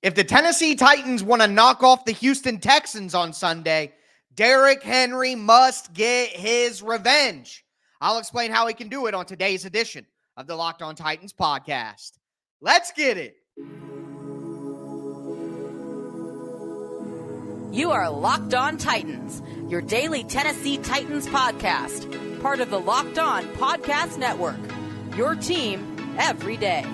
If the Tennessee Titans want to knock off the Houston Texans on Sunday, Derrick Henry must get his revenge. I'll explain how he can do it on today's edition of the Locked On Titans podcast. Let's get it. You are Locked On Titans, your daily Tennessee Titans podcast, part of the Locked On Podcast Network, your team every day.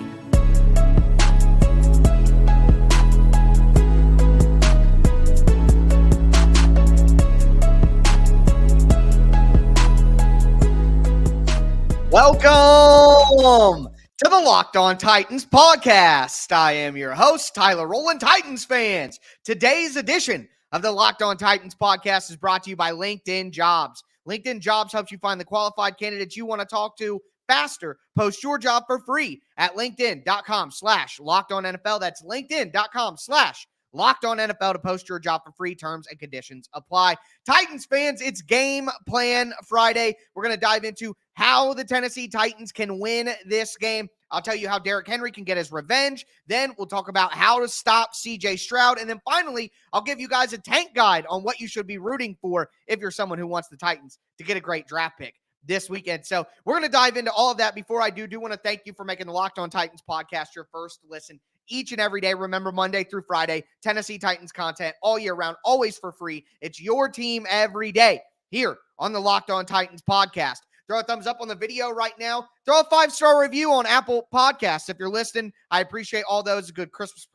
Welcome to the Locked On Titans podcast. I am your host, Tyler Rowland. Titans fans, today's edition of the Locked On Titans podcast is brought to you by LinkedIn Jobs. LinkedIn Jobs helps you find the qualified candidates you want to talk to faster. Post your job for free at linkedin.com/LockedOnNFL. That's linkedin.com/LockedOnNFL to post your job for free. Terms and conditions apply. Titans fans, it's Game Plan Friday. We're going to dive into how the Tennessee Titans can win this game. I'll tell you how Derrick Henry can get his revenge. Then we'll talk about how to stop CJ Stroud. And then finally, I'll give you guys a tank guide on what you should be rooting for if you're someone who wants the Titans to get a great draft pick this weekend. So we're going to dive into all of that. Before I do want to thank you for making the Locked On Titans podcast your first listen each and every day. Remember, Monday through Friday, Tennessee Titans content all year round, always for free. It's your team every day here on the Locked On Titans podcast. Throw a thumbs up on the video right now. Throw a 5-star review on Apple Podcasts. If you're listening, I appreciate all those. A good Christmas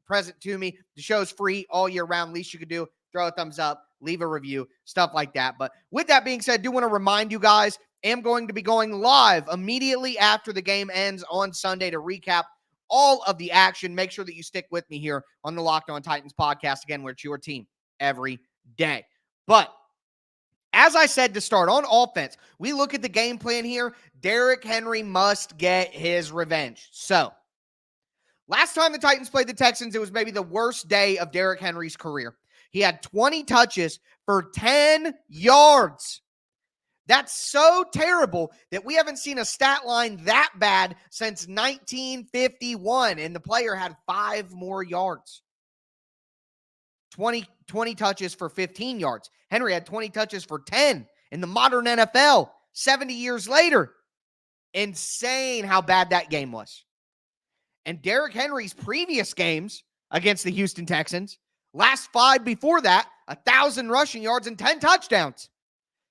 present to me. The show's free all year round. Least you could do, throw a thumbs up, leave a review, stuff like that. But with that being said, I do want to remind you guys, I'm going to be going live immediately after the game ends on Sunday to recap all of the action. Make sure that you stick with me here on the Locked On Titans podcast, again, where it's your team every day. But as I said to start, on offense, we look at the game plan here. Derrick Henry must get his revenge. So, last time the Titans played the Texans, it was maybe the worst day of Derrick Henry's career. He had 20 touches for 10 yards. That's so terrible that we haven't seen a stat line that bad since 1951, and the player had 5 more yards. 20 touches for 15 yards. Henry had 20 touches for 10 in the modern NFL 70 years later. Insane how bad that game was. And Derrick Henry's previous games against the Houston Texans, last 5 before that, 1,000 rushing yards and 10 touchdowns.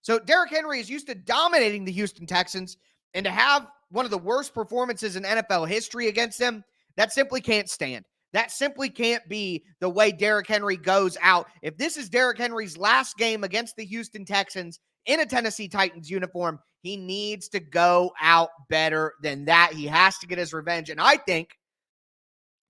So Derrick Henry is used to dominating the Houston Texans, and to have one of the worst performances in NFL history against them, that simply can't stand. That simply can't be the way Derrick Henry goes out. If this is Derrick Henry's last game against the Houston Texans in a Tennessee Titans uniform, he needs to go out better than that. He has to get his revenge. And I think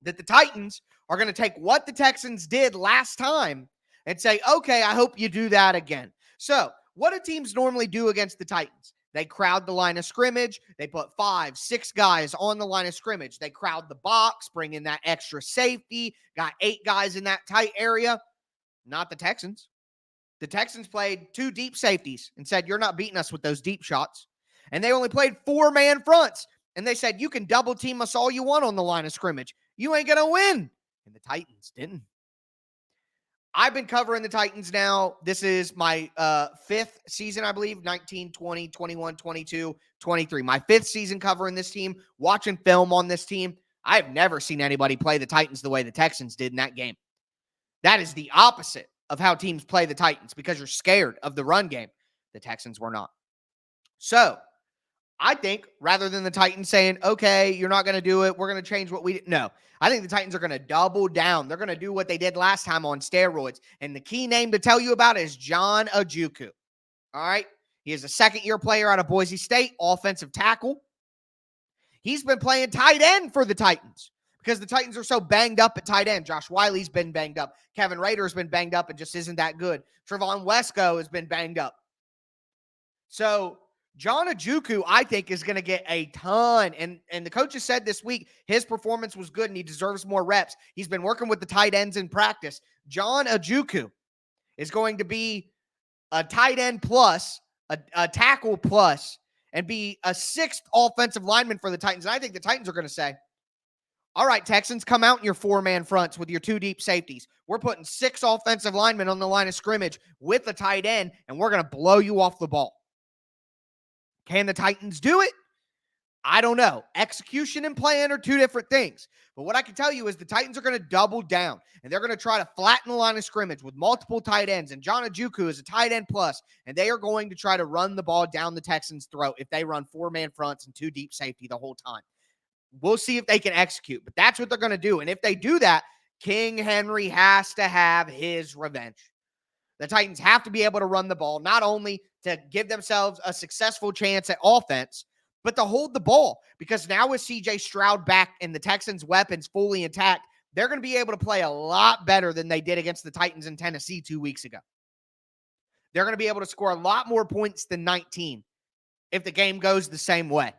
that the Titans are going to take what the Texans did last time and say, okay, I hope you do that again. So what do teams normally do against the Titans? They crowd the line of scrimmage. They put 5, 6 guys on the line of scrimmage. They crowd the box, bring in that extra safety, got 8 guys in that tight area. Not the Texans. The Texans played 2 deep safeties and said, you're not beating us with those deep shots. And they only played 4-man fronts. And they said, you can double team us all you want on the line of scrimmage. You ain't going to win. And the Titans didn't. I've been covering the Titans now. This is my 5th season, I believe, 19, 20, 21, 22, 23. My 5th season covering this team, watching film on this team. I have never seen anybody play the Titans the way the Texans did in that game. That is the opposite of how teams play the Titans because you're scared of the run game. The Texans were not. So, I think rather than the Titans saying, okay, you're not going to do it, we're going to change what we did. No, I think the Titans are going to double down. They're going to do what they did last time on steroids. And the key name to tell you about is John Ojukwu. All right. He is a second-year player out of Boise State, offensive tackle. He's been playing tight end for the Titans because the Titans are so banged up at tight end. Josh Wiley's been banged up. Kevin Rader's been banged up and just isn't that good. Trevon Wesco has been banged up. So John Ojukwu, I think, is going to get a ton. And the coaches said this week his performance was good and he deserves more reps. He's been working with the tight ends in practice. John Ojukwu is going to be a tight end plus, a tackle plus, and be a 6th offensive lineman for the Titans. And I think the Titans are going to say, All right, Texans, come out in your four-man fronts with your two deep safeties. We're putting 6 offensive linemen on the line of scrimmage with a tight end, and we're going to blow you off the ball. Can the Titans do it? I don't know. Execution and plan are two different things. But what I can tell you is the Titans are going to double down, and they're going to try to flatten the line of scrimmage with multiple tight ends. And John Ojukwu is a tight end plus, and they are going to try to run the ball down the Texans' throat if they run four-man fronts and two deep safety the whole time. We'll see if they can execute, but that's what they're going to do. And if they do that, King Henry has to have his revenge. The Titans have to be able to run the ball, not only to give themselves a successful chance at offense, but to hold the ball. Because now with CJ Stroud back and the Texans' weapons fully intact, they're going to be able to play a lot better than they did against the Titans in Tennessee 2 weeks ago. They're going to be able to score a lot more points than 19 if the game goes the same way,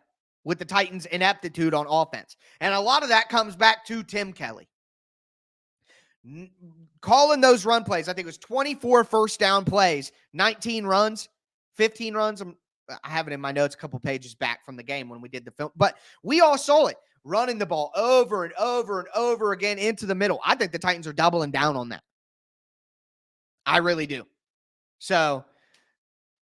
with the Titans' ineptitude on offense. And a lot of that comes back to Tim Kelly. Calling those run plays, I think it was 24 first down plays, 19 runs, 15 runs. I have it in my notes a couple pages back from the game when we did the film. But we all saw it, running the ball over and over and over again into the middle. I think the Titans are doubling down on that. I really do. So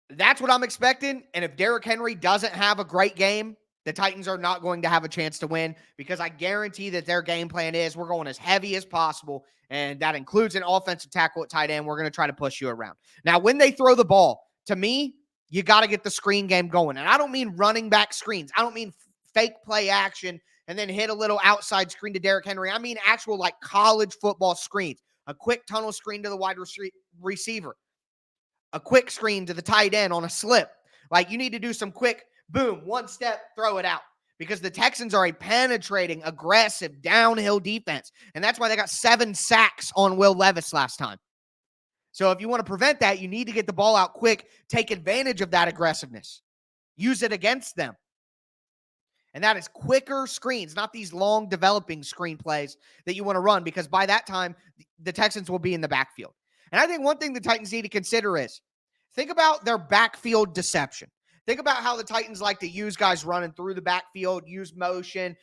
that's what I'm expecting. And if Derrick Henry doesn't have a great game, the Titans are not going to have a chance to win, because I guarantee that their game plan is we're going as heavy as possible, and that includes an offensive tackle at tight end. We're going to try to push you around. Now, when they throw the ball, to me, you got to get the screen game going. And I don't mean running back screens. I don't mean fake play action and then hit a little outside screen to Derrick Henry. I mean actual like college football screens, a quick tunnel screen to the wide receiver, a quick screen to the tight end on a slip. Like, you need to do some quick boom, one step, throw it out. Because the Texans are a penetrating, aggressive, downhill defense. And that's why they got 7 sacks on Will Levis last time. So if you want to prevent that, you need to get the ball out quick, take advantage of that aggressiveness, use it against them. And that is quicker screens, not these long developing screen plays that you want to run, because by that time, the Texans will be in the backfield. And I think one thing the Titans need to consider is think about their backfield deception. Think about how the Titans like to use guys running through the backfield, use motion,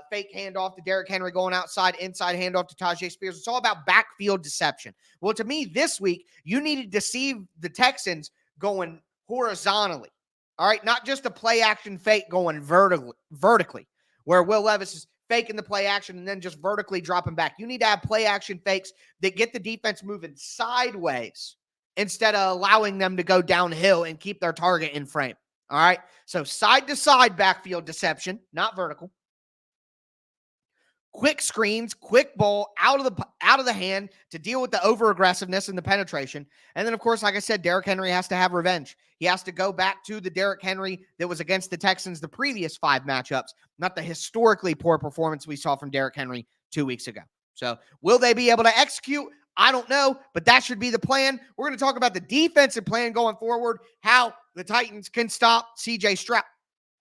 fake handoff to Derrick Henry going outside, inside handoff to Tajay Spears. It's all about backfield deception. Well, to me, this week, you need to deceive the Texans going horizontally. All right, not just a play action fake going vertically, where Will Levis is faking the play action and then just vertically dropping back. You need to have play action fakes that get the defense moving sideways instead of allowing them to go downhill and keep their target in frame. All right, so side-to-side backfield deception, not vertical. Quick screens, quick ball out of the hand to deal with the over-aggressiveness and the penetration. And then, of course, like I said, Derrick Henry has to have revenge. He has to go back to the Derrick Henry that was against the Texans the previous 5 matchups, not the historically poor performance we saw from Derrick Henry 2 weeks ago. So will they be able to execute? I don't know, but that should be the plan. We're going to talk about the defensive plan going forward, how the Titans can stop CJ Stroud.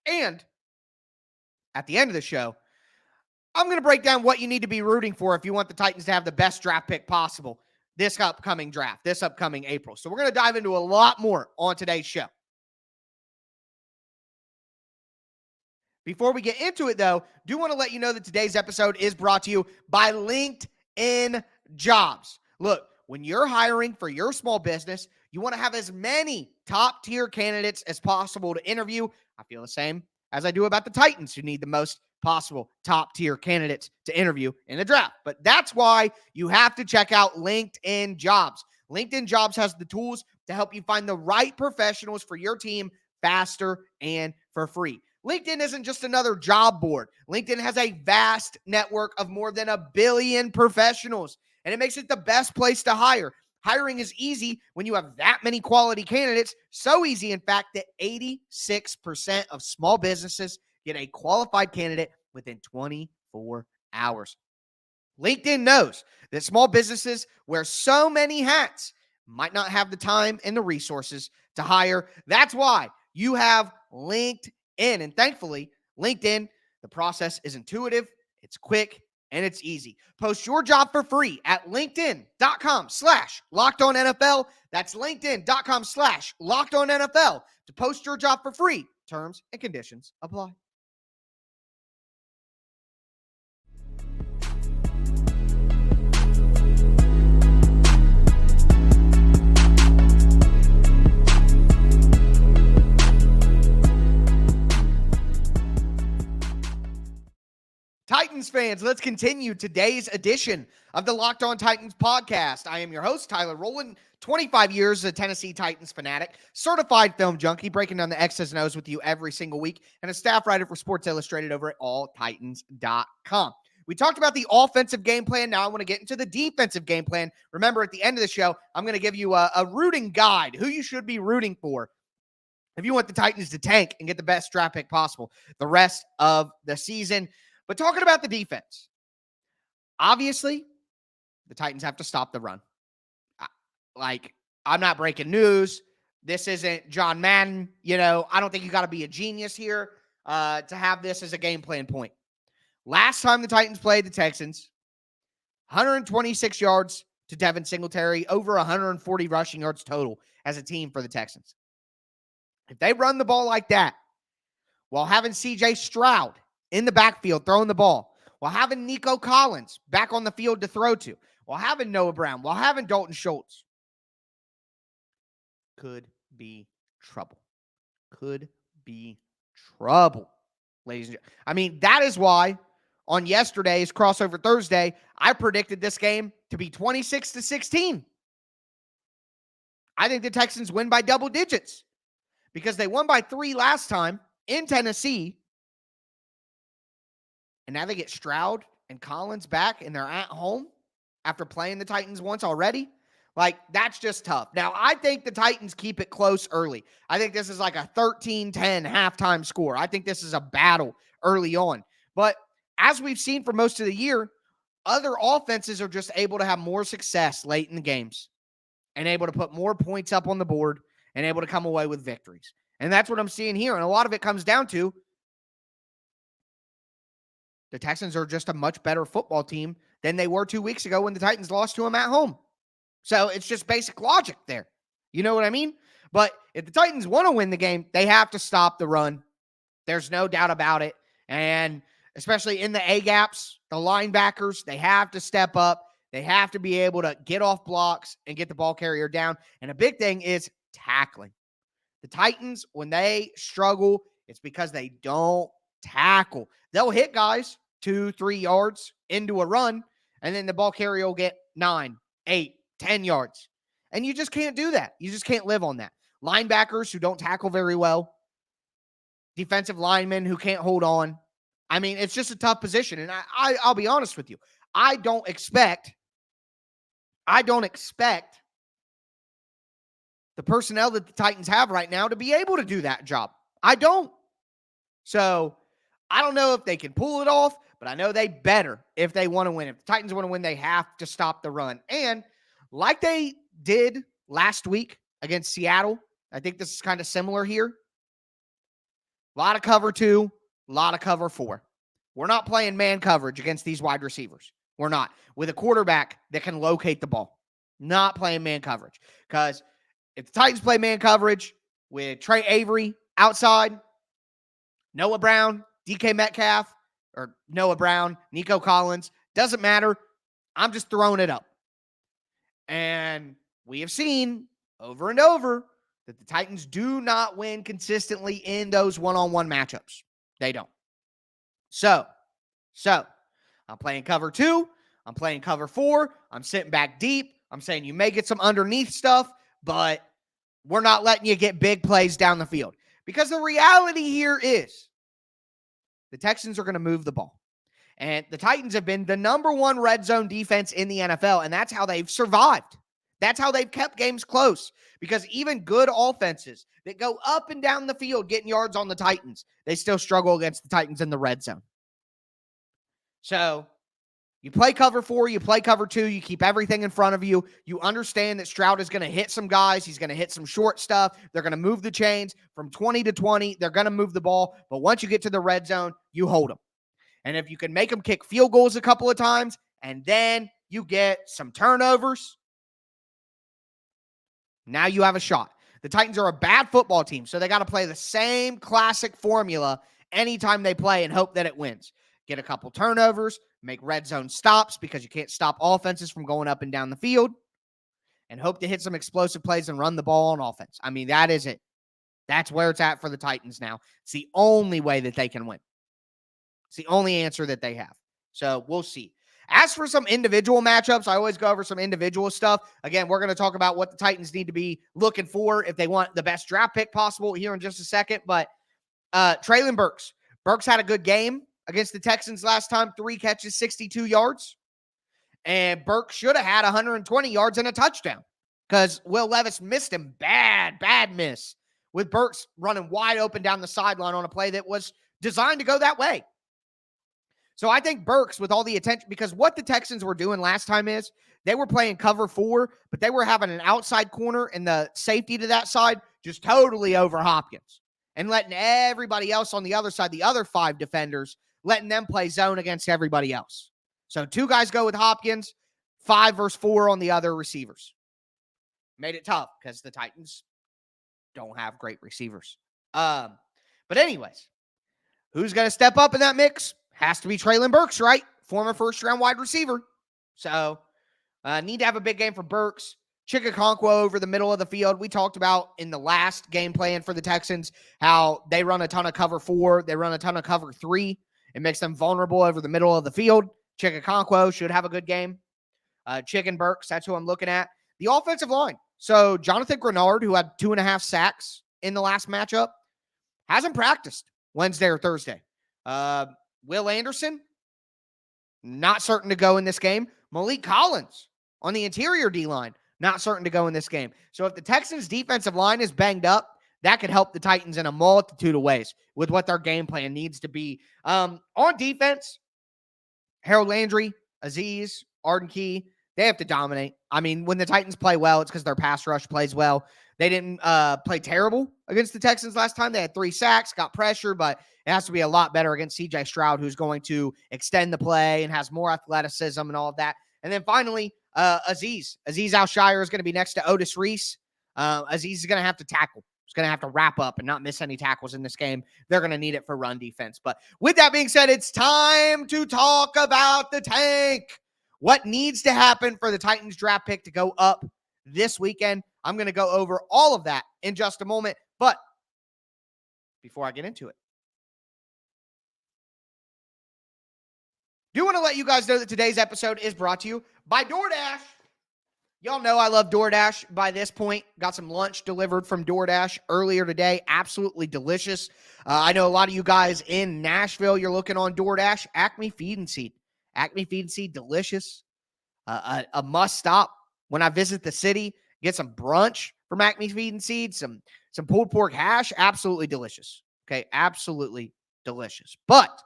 And at the end of the show, I'm going to break down what you need to be rooting for if you want the Titans to have the best draft pick possible this upcoming draft, this upcoming April. So we're going to dive into a lot more on today's show. Before we get into it, though, do want to let you know that today's episode is brought to you by LinkedIn Jobs. Look, when you're hiring for your small business, you want to have as many top-tier candidates as possible to interview. I feel the same as I do about the Titans, who need the most possible top-tier candidates to interview in the draft. But that's why you have to check out LinkedIn Jobs. LinkedIn Jobs has the tools to help you find the right professionals for your team faster and for free. LinkedIn isn't just another job board. LinkedIn has a vast network of more than 1 billion professionals, and it makes it the best place to hire. Hiring is easy when you have that many quality candidates. So easy, in fact, that 86% of small businesses get a qualified candidate within 24 hours. LinkedIn knows that small businesses wear so many hats, might not have the time and the resources to hire. That's why you have LinkedIn. And thankfully, LinkedIn, the process is intuitive, it's quick, and it's easy. Post your job for free at linkedin.com/LockedOnNFL. That's linkedin.com/LockedOnNFL to post your job for free. Terms and conditions apply. fans, let's continue today's edition of the Locked On Titans podcast. I am your host, Tyler Rowland, 25 years a Tennessee Titans fanatic, certified film junkie, breaking down the X's and O's with you every single week, and a staff writer for Sports Illustrated over at alltitans.com. We talked about the offensive game plan. Now I want to get into the defensive game plan. Remember, at the end of the show, I'm going to give you a rooting guide, who you should be rooting for if you want the Titans to tank and get the best draft pick possible the rest of the season. But talking about the defense, obviously, the Titans have to stop the run. I'm not breaking news. This isn't John Madden. I don't think you got to be a genius here to have this as a game plan point. Last time the Titans played the Texans, 126 yards to Devin Singletary, over 140 rushing yards total as a team for the Texans. If they run the ball like that, while having C.J. Stroud in the backfield throwing the ball, while having Nico Collins back on the field to throw to, while having Noah Brown, while having Dalton Schultz, could be trouble. Could be trouble, ladies and gentlemen. I mean, that is why on yesterday's Crossover Thursday, I predicted this game to be 26-16. I think the Texans win by double digits because they won by 3 last time in Tennessee. And now they get Stroud and Collins back, and they're at home after playing the Titans once already. That's just tough. Now, I think the Titans keep it close early. I think this is like a 13-10 halftime score. I think this is a battle early on. But as we've seen for most of the year, other offenses are just able to have more success late in the games and able to put more points up on the board and able to come away with victories. And that's what I'm seeing here. And a lot of it comes down to the Texans are just a much better football team than they were 2 weeks ago when the Titans lost to them at home. So it's just basic logic there. You know what I mean? But if the Titans want to win the game, they have to stop the run. There's no doubt about it. And especially in the A-gaps, the linebackers, they have to step up. They have to be able to get off blocks and get the ball carrier down. And a big thing is tackling. The Titans, when they struggle, it's because they don't tackle. They'll hit guys 2-3 yards into a run, and then the ball carrier will get 9, 8, 10 yards. And you just can't do that. You just can't live on that. Linebackers who don't tackle very well. Defensive linemen who can't hold on. I mean, it's just a tough position. And I'll be honest with you. I don't expect the personnel that the Titans have right now to be able to do that job. I don't. So I don't know if they can pull it off, but I know they better if they want to win. If the Titans want to win, they have to stop the run. And like they did last week against Seattle, I think this is kind of similar here. A lot of cover 2, a lot of cover 4. We're not playing man coverage against these wide receivers. We're not. With a quarterback that can locate the ball. Not playing man coverage. Because if the Titans play man coverage with Trey Avery outside, Noah Brown, DK Metcalf, or Noah Brown, Nico Collins, doesn't matter. I'm just throwing it up. And we have seen over and over that the Titans do not win consistently in those one-on-one matchups. They don't. So I'm playing cover 2. I'm playing cover 4. I'm sitting back deep. I'm saying you may get some underneath stuff, but we're not letting you get big plays down the field. Because the reality here is the Texans are going to move the ball. And the Titans have been the number 1 red zone defense in the NFL, and that's how they've survived. That's how they've kept games close. Because even good offenses that go up and down the field getting yards on the Titans, they still struggle against the Titans in the red zone. So you play cover 4, you play cover 2, you keep everything in front of you. You understand that Stroud is going to hit some guys. He's going to hit some short stuff. They're going to move the chains from 20 to 20. They're going to move the ball. But once you get to the red zone, you hold them. And if you can make them kick field goals a couple of times, and then you get some turnovers, now you have a shot. The Titans are a bad football team, so they got to play the same classic formula anytime they play and hope that it wins. Get a couple turnovers, make red zone stops because you can't stop offenses from going up and down the field, and hope to hit some explosive plays and run the ball on offense. I mean, that is it. That's where it's at for the Titans now. It's the only way that they can win. It's the only answer that they have. So we'll see. As for some individual matchups, I always go over some individual stuff. Again, we're going to talk about what the Titans need to be looking for if they want the best draft pick possible here in just a second. But Treylon Burks. Burks had a good game against the Texans last time. 3 catches, 62 yards. And Burks should have had 120 yards and a touchdown because Will Levis missed him. Bad miss. With Burks running wide open down the sideline on a play that was designed to go that way. So I think Burks, with all the attention, because what the Texans were doing last time is they were playing cover 4, but they were having an outside corner and the safety to that side just totally over Hopkins and letting everybody else on the other side, the other 5 defenders, letting them play zone against everybody else. So 2 guys go with Hopkins, 5 versus 4 on the other receivers. Made it tough because the Titans don't have great receivers. But anyways, who's going to step up in that mix? Has to be Treylon Burks, right? Former first-round wide receiver. So, need to have a big game for Burks. Chikakonkwo over the middle of the field. We talked about in the last game plan for the Texans how they run a ton of cover 4. They run a ton of cover 3. It makes them vulnerable over the middle of the field. Chikakonkwo should have a good game. Chicken Burks, that's who I'm looking at. The offensive line. So, Jonathan Grenard, who had 2.5 sacks in the last matchup, hasn't practiced Wednesday or Thursday. Will Anderson, not certain to go in this game. Malik Collins on the interior D-line, not certain to go in this game. So if the Texans' defensive line is banged up, that could help the Titans in a multitude of ways with what their game plan needs to be. On defense, Harold Landry, Azeez, Arden Key, they have to dominate. I mean, when the Titans play well, it's because their pass rush plays well. They didn't play terrible against the Texans last time. They had 3 sacks, got pressure, but it has to be a lot better against CJ Stroud, who's going to extend the play and has more athleticism and all of that. And then finally, Azeez. Azeez Al-Shire is going to be next to Otis Reese. Azeez is going to have to tackle. He's going to have to wrap up and not miss any tackles in this game. They're going to need it for run defense. But with that being said, it's time to talk about the tank. What needs to happen for the Titans draft pick to go up this weekend? I'm going to go over all of that in just a moment. But before I get into it, do want to let you guys know that today's episode is brought to you by DoorDash. Y'all know I love DoorDash by this point. Got some lunch delivered from DoorDash earlier today. Absolutely delicious. I know a lot of you guys in Nashville, you're looking on DoorDash. Acme Feed and Seed. Acme Feed and Seed, delicious. A must stop when I visit the city. Get some brunch from Acme Feed and Seed. Some pulled pork hash. Absolutely delicious. Okay, absolutely delicious. But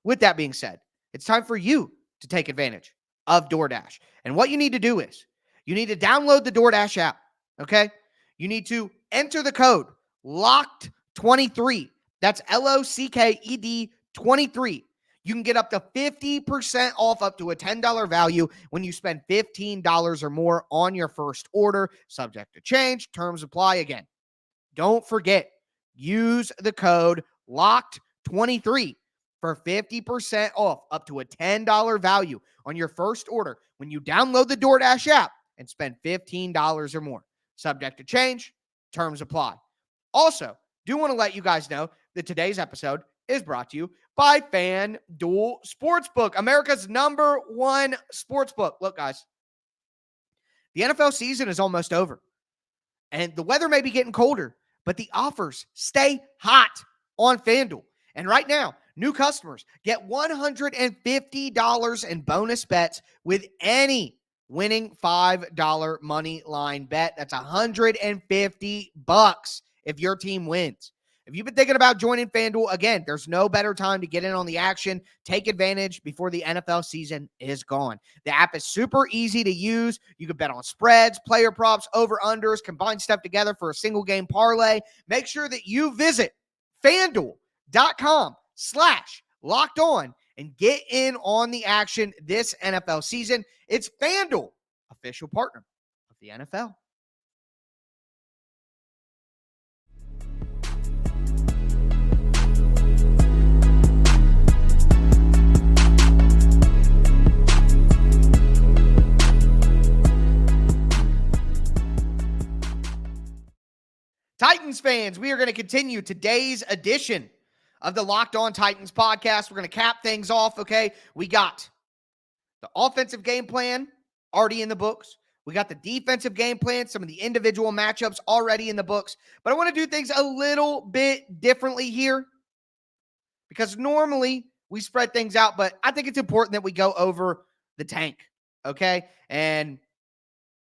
with that being said, it's time for you to take advantage of DoorDash. And what you need to do is you need to download the DoorDash app, okay? You need to enter the code LOCKED23. That's LOCKED 23. You can get up to 50% off up to a $10 value when you spend $15 or more on your first order. Subject to change. Terms apply again. Don't forget, use the code LOCKED23 for 50% off up to a $10 value on your first order when you download the DoorDash app and spend $15 or more. Subject to change. Terms apply. Also, do want to let you guys know that today's episode is brought to you by FanDuel Sportsbook, America's #1 sportsbook. Look, guys, the NFL season is almost over, and the weather may be getting colder, but the offers stay hot on FanDuel. And right now, new customers get $150 in bonus bets with any winning $5 money line bet. That's $150 if your team wins. If you've been thinking about joining FanDuel, again, there's no better time to get in on the action. Take advantage before the NFL season is gone. The app is super easy to use. You can bet on spreads, player props, over-unders, combine stuff together for a single game parlay. Make sure that you visit FanDuel.com/LockedOn and get in on the action this NFL season. It's FanDuel, official partner of the NFL. Titans fans, we are going to continue today's edition of the Locked On Titans podcast. We're going to cap things off, okay? We got the offensive game plan already in the books. We got the defensive game plan, some of the individual matchups already in the books. But I want to do things a little bit differently here because normally we spread things out, but I think it's important that we go over the tank, okay? And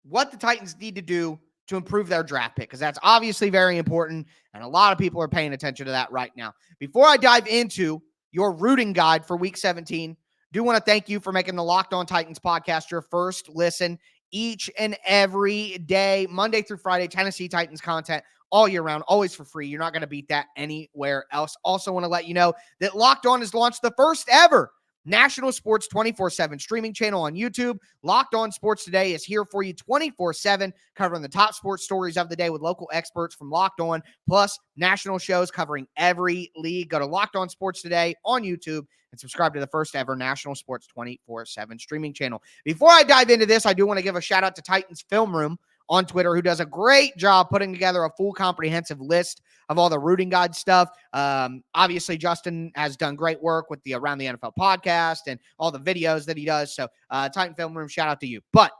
what the Titans need to do to improve their draft pick, because that's obviously very important, and a lot of people are paying attention to that right now. Before I dive into your rooting guide for Week 17, do want to thank you for making the Locked On Titans podcast your first listen each and every day, Monday through Friday, Tennessee Titans content all year round, always for free. You're not going to beat that anywhere else. Also want to let you know that Locked On has launched the first ever national sports 24/7 streaming channel on YouTube. Locked On Sports Today is here for you 24/7, covering the top sports stories of the day with local experts from Locked On, plus national shows covering every league. Go to Locked On Sports Today on YouTube and subscribe to the first ever national sports 24/7 streaming channel. Before I dive into this, I do want to give a shout out to Titans Film Room on Twitter, who does a great job putting together a full comprehensive list of all the rooting guide stuff. Obviously, Justin has done great work with the Around the NFL podcast and all the videos that he does. So Titan Film Room, shout out to you. But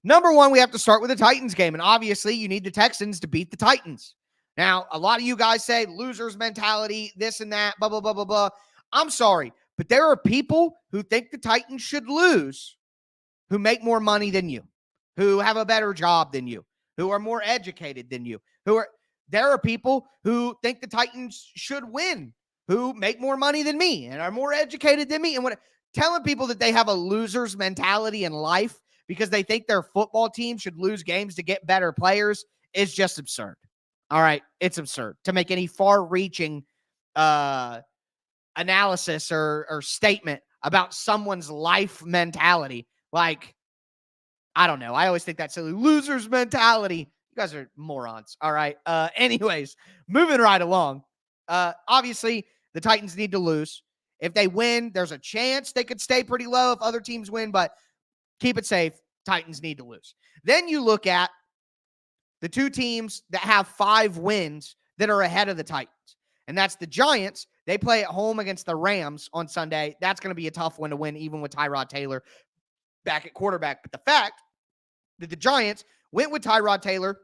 number one, we have to start with the Titans game. And obviously, you need the Texans to beat the Titans. Now, a lot of you guys say losers mentality, this and that, blah, blah, blah, blah, blah. I'm sorry, but there are people who think the Titans should lose who make more money than you, who have a better job than you, who are more educated than you, there are people who think the Titans should win, who make more money than me and are more educated than me. And telling people that they have a loser's mentality in life because they think their football team should lose games to get better players is just absurd. All right. It's absurd to make any far-reaching analysis or statement about someone's life mentality. Like, I don't know. I always think that silly loser's mentality. You guys are morons. All right. Anyways, moving right along. Obviously, the Titans need to lose. If they win, there's a chance they could stay pretty low if other teams win, but keep it safe. Titans need to lose. Then you look at the two teams that have 5 wins that are ahead of the Titans, and that's the Giants. They play at home against the Rams on Sunday. That's going to be a tough one to win, even with Tyrod Taylor back at quarterback. But the fact that the Giants went with Tyrod Taylor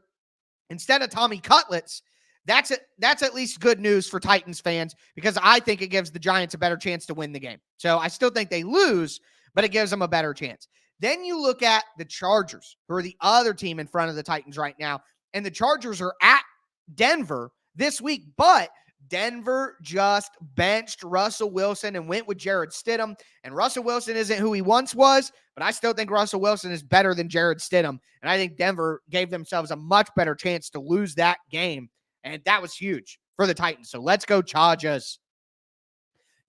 instead of Tommy Cutlets, that's at least good news for Titans fans, because I think it gives the Giants a better chance to win the game. So I still think they lose, but it gives them a better chance. Then you look at the Chargers, who are the other team in front of the Titans right now, and the Chargers are at Denver this week, but Denver just benched Russell Wilson and went with Jarrett Stidham. And Russell Wilson isn't who he once was, but I still think Russell Wilson is better than Jarrett Stidham. And I think Denver gave themselves a much better chance to lose that game. And that was huge for the Titans. So let's go Chargers.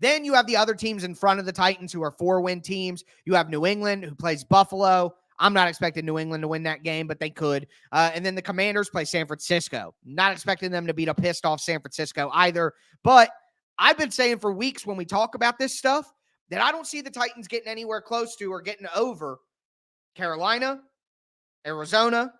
Then you have the other teams in front of the Titans who are 4-win teams. You have New England, who plays Buffalo. I'm not expecting New England to win that game, but they could. And then the Commanders play San Francisco. Not expecting them to beat a pissed off San Francisco either. But I've been saying for weeks when we talk about this stuff that I don't see the Titans getting anywhere close to or getting over Carolina, Arizona,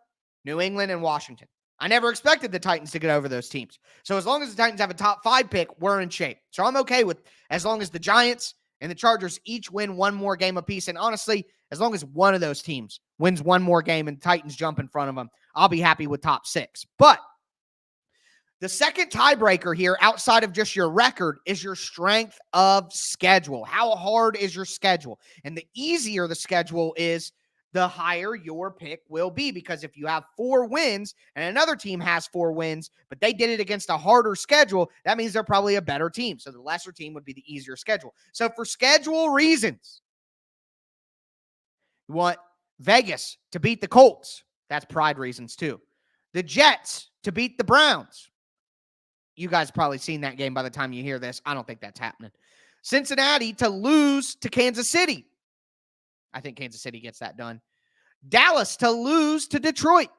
New England, and Washington. I never expected the Titans to get over those teams. So as long as the Titans have a top 5 pick, we're in shape. So I'm okay with as long as the Giants and the Chargers each win one more game apiece. And honestly, as long as one of those teams wins one more game and Titans jump in front of them, I'll be happy with top 6. But the second tiebreaker here, outside of just your record, is your strength of schedule. How hard is your schedule? And the easier the schedule is, the higher your pick will be. Because if you have 4 wins and another team has 4 wins, but they did it against a harder schedule, that means they're probably a better team. So the lesser team would be the easier schedule. So for schedule reasons, you want Vegas to beat the Colts. That's pride reasons too. The Jets to beat the Browns. You guys have probably seen that game by the time you hear this. I don't think that's happening. Cincinnati to lose to Kansas City. I think Kansas City gets that done. Dallas to lose to Detroit.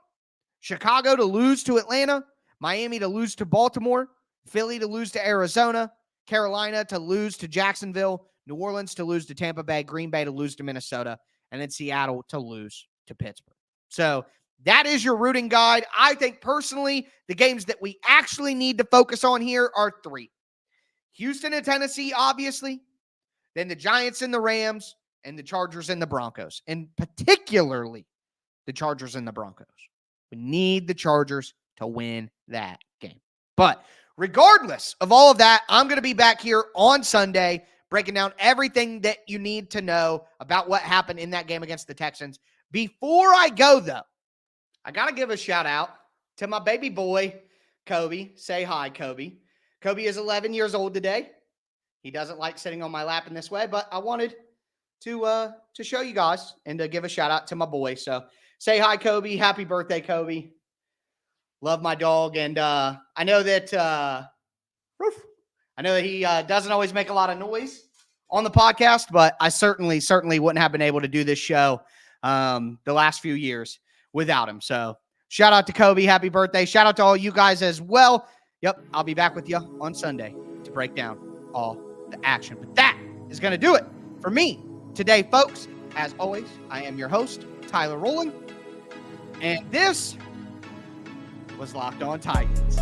Chicago to lose to Atlanta. Miami to lose to Baltimore. Philly to lose to Arizona. Carolina to lose to Jacksonville. New Orleans to lose to Tampa Bay. Green Bay to lose to Minnesota. And then Seattle to lose to Pittsburgh. So that is your rooting guide. I think personally, the games that we actually need to focus on here are 3. Houston and Tennessee, obviously, then the Giants and the Rams, and the Chargers and the Broncos, and particularly the Chargers and the Broncos. We need the Chargers to win that game. But regardless of all of that, I'm going to be back here on Sunday breaking down everything that you need to know about what happened in that game against the Texans. Before I go, though, I got to give a shout out to my baby boy, Kobe. Say hi, Kobe. Kobe is 11 years old today. He doesn't like sitting on my lap in this way, but I wanted to show you guys and to give a shout out to my boy. So say hi, Kobe. Happy birthday, Kobe. Love my dog. And I know that he doesn't always make a lot of noise on the podcast, but I certainly wouldn't have been able to do this show the last few years without him. So shout out to Kobe. Happy birthday. Shout out to all you guys as well. Yep, I'll be back with you on Sunday to break down all the action. But that is going to do it for me today, folks. As always, I am your host, Tyler Rowland, and this was Locked On Titans.